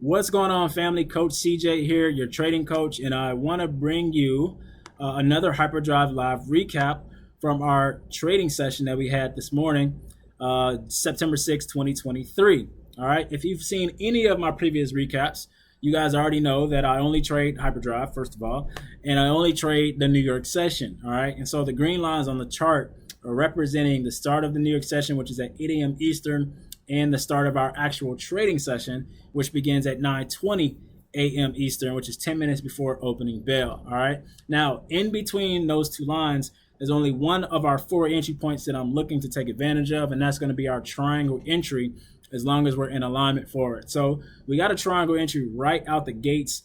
What's going on, family? Coach CJ here, your trading coach, and I want to bring you another HyperDrive Live recap from our trading session that we had this morning, September 6, 2023. All right, if you've seen any of my previous recaps, you guys already know that I only trade HyperDrive, first of all, and I only trade the New York session. All right, and so the green lines on the chart are representing the start of the New York session, which is at 8 a.m. Eastern, and the start of our actual trading session, which begins at 9:20 a.m. Eastern, which is 10 minutes before opening bell. All right. Now, in between those two lines, there's only one of our 4 entry points that I'm looking to take advantage of, and that's going to be our triangle entry as long as we're in alignment for it. So we got a triangle entry right out the gates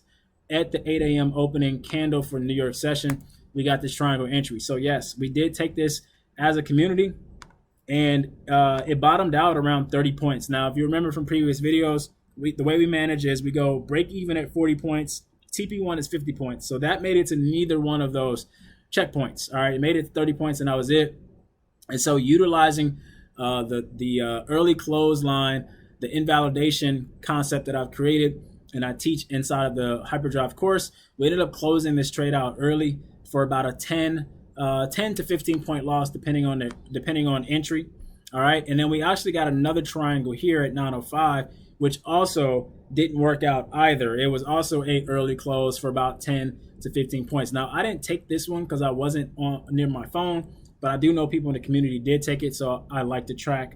at the 8 a.m. opening candle for New York session. We got this triangle entry. So yes, we did take this as a community, and it bottomed out around 30 points. Now, if you remember from previous videos, the way we manage is we go break even at 40 points. TP1 is 50 points. So that made it to neither one of those checkpoints. All right, it made it 30 points, and that was it. And so utilizing the early close line, the invalidation concept that I've created and I teach inside of the HyperDrive course, we ended up closing this trade out early for about a 10 to 15 point loss depending on entry. All right, and then we actually got another triangle here at 9:05, which also didn't work out either. It was also a early close for about 10 to 15 points. Now, I didn't take this one because I wasn't near my phone, but I do know people in the community did take it, so I like to track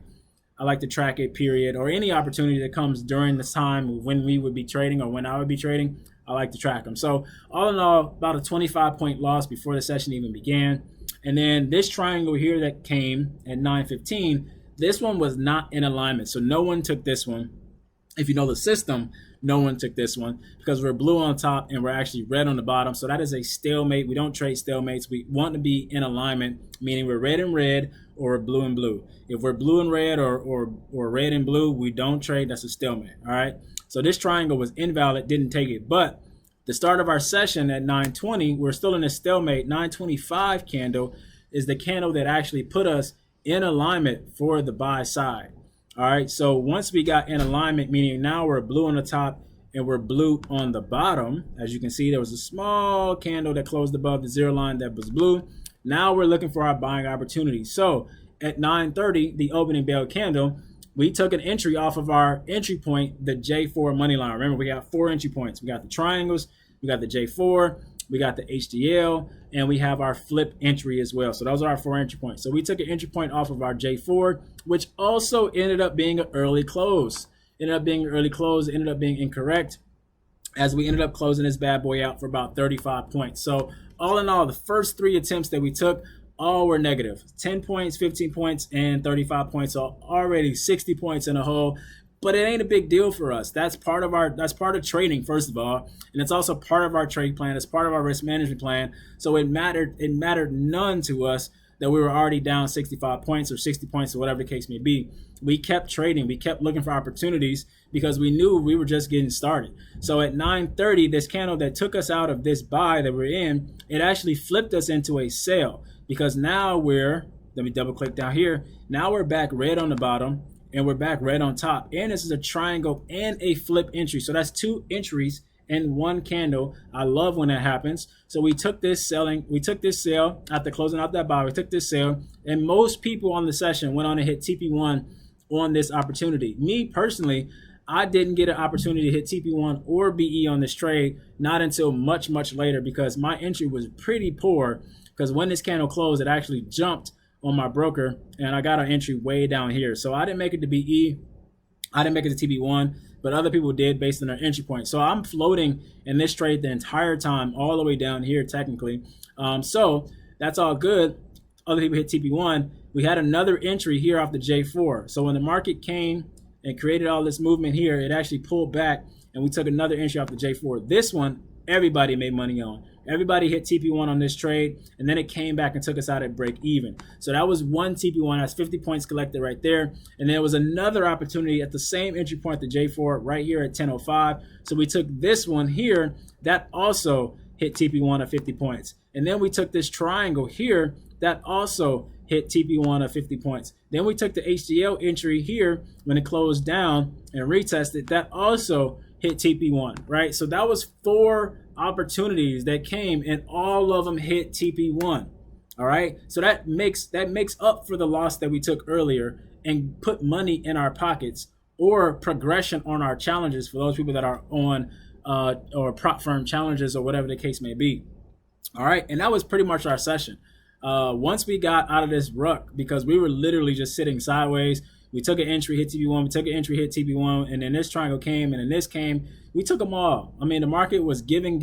it, period, or any opportunity that comes during this time when we would be trading or when I would be trading. I like to track them. So all in all, about a 25 point loss before the session even began. And then this triangle here that came at 9:15, this one was not in alignment. So no one took this one. If you know the system, no one took this one because we're blue on top and we're actually red on the bottom. So that is a stalemate. We don't trade stalemates. We want to be in alignment, meaning we're red and red or blue and blue. If we're blue and red or red and blue, we don't trade. That's a stalemate. All right. So this triangle was invalid, didn't take it. But the start of our session at 9:20, we're still in a stalemate. 9:25 candle is the candle that actually put us in alignment for the buy side. All right, so once we got in alignment, meaning now we're blue on the top and we're blue on the bottom. As you can see, there was a small candle that closed above the zero line that was blue. Now we're looking for our buying opportunity. So at 9:30, the opening bell candle, we took an entry off of our entry point, the J4 money line. Remember, we got 4 entry points. We got the triangles, we got the J4, we got the HDL, and we have our flip entry as well. So those are our 4 entry points. So we took an entry point off of our J4, which also ended up being an early close. Ended up being incorrect, as we ended up closing this bad boy out for about 35 points. So all in all, the first 3 attempts that we took, all were negative. 10 points, 15 points, and 35 points. So already 60 points in a hole. But it ain't a big deal for us. That's part of trading, first of all. And it's also part of our trade plan. It's part of our risk management plan. So it mattered none to us that we were already down 65 points or 60 points or whatever the case may be. We kept trading. We kept looking for opportunities because we knew we were just getting started. So at 9:30, this candle that took us out of this buy that we're in, it actually flipped us into a sell, because now let me double click down here. Now we're back red on the bottom and we're back red on top. And this is a triangle and a flip entry. So that's 2 entries in 1 candle. I love when that happens. So we took this sale after closing out that buy. We took this sale, and most people on the session went on to hit TP1 on this opportunity. Me personally, I didn't get an opportunity to hit TP1 or BE on this trade, not until much, much later, because my entry was pretty poor, because when this candle closed, it actually jumped on my broker and I got an entry way down here. So I didn't make it to BE. I didn't make it to TP1, but other people did based on their entry point. So I'm floating in this trade the entire time, all the way down here technically. So that's all good. Other people hit TP1. We had another entry here off the J4. So when the market came and created all this movement here, it actually pulled back and we took another entry off the J4. This one, everybody made money on. Everybody hit TP1 on this trade, and then it came back and took us out at break even. So that was 1 TP1. That's 50 points collected right there. And there was another opportunity at the same entry point, the J4, right here at 10:05. So we took this one here. That also hit TP1 at 50 points. And then we took this triangle here. That also hit TP1 at 50 points. Then we took the HDL entry here when it closed down and retested. That also hit TP1, right? So that was 4 opportunities that came, and all of them hit TP1. All right, so that makes up for the loss that we took earlier and put money in our pockets, or progression on our challenges for those people that are on or prop firm challenges or whatever the case may be. All right, and that was pretty much our session. Once we got out of this rut, because we were literally just sitting sideways, we took an entry, hit TP1, we took an entry, hit TP1, and then this triangle came, and then this came. We took them all. I mean, the market was giving,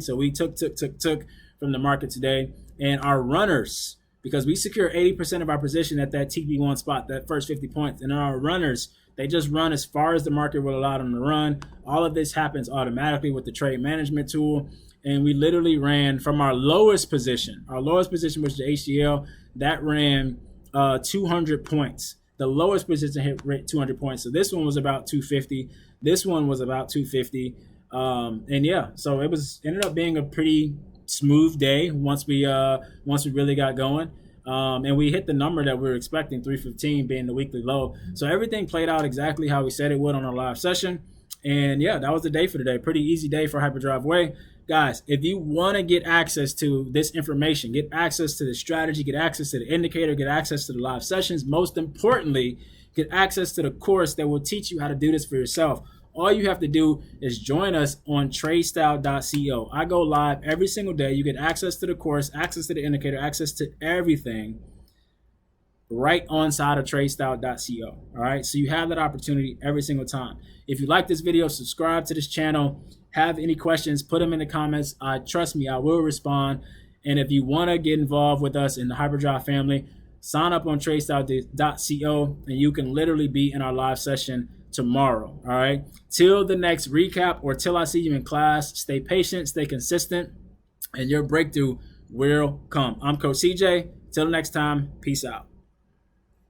so we took from the market today. And our runners, because we secure 80% of our position at that TP1 spot, that first 50 points, and our runners, they just run as far as the market will allow them to run. All of this happens automatically with the trade management tool. And we literally ran from our lowest position, which is the HDL, that ran 200 points. The lowest position hit 200 points. So this one was about 250. This one was about 250. And yeah, so it ended up being a pretty smooth day once we really got going. And we hit the number that we were expecting, 315 being the weekly low. So everything played out exactly how we said it would on our live session. And yeah, that was the day for today. Pretty easy day for HyperDrive Way. Guys, if you want to get access to this information, get access to the strategy, get access to the indicator, get access to the live sessions, most importantly, get access to the course that will teach you how to do this for yourself. All you have to do is join us on tradestyle.co. I go live every single day. You get access to the course, access to the indicator, access to everything right on side of tradestyle.co. All right, so you have that opportunity every single time. If you like this video, subscribe to this channel. Have any questions, put them in the comments. Trust me, I will respond. And if you want to get involved with us in the HyperDrive family, sign up on tradestyle.co, and you can literally be in our live session tomorrow. All right, till the next recap or till I see you in class, stay patient, stay consistent, and your breakthrough will come. I'm Coach CJ. Till next time, peace out.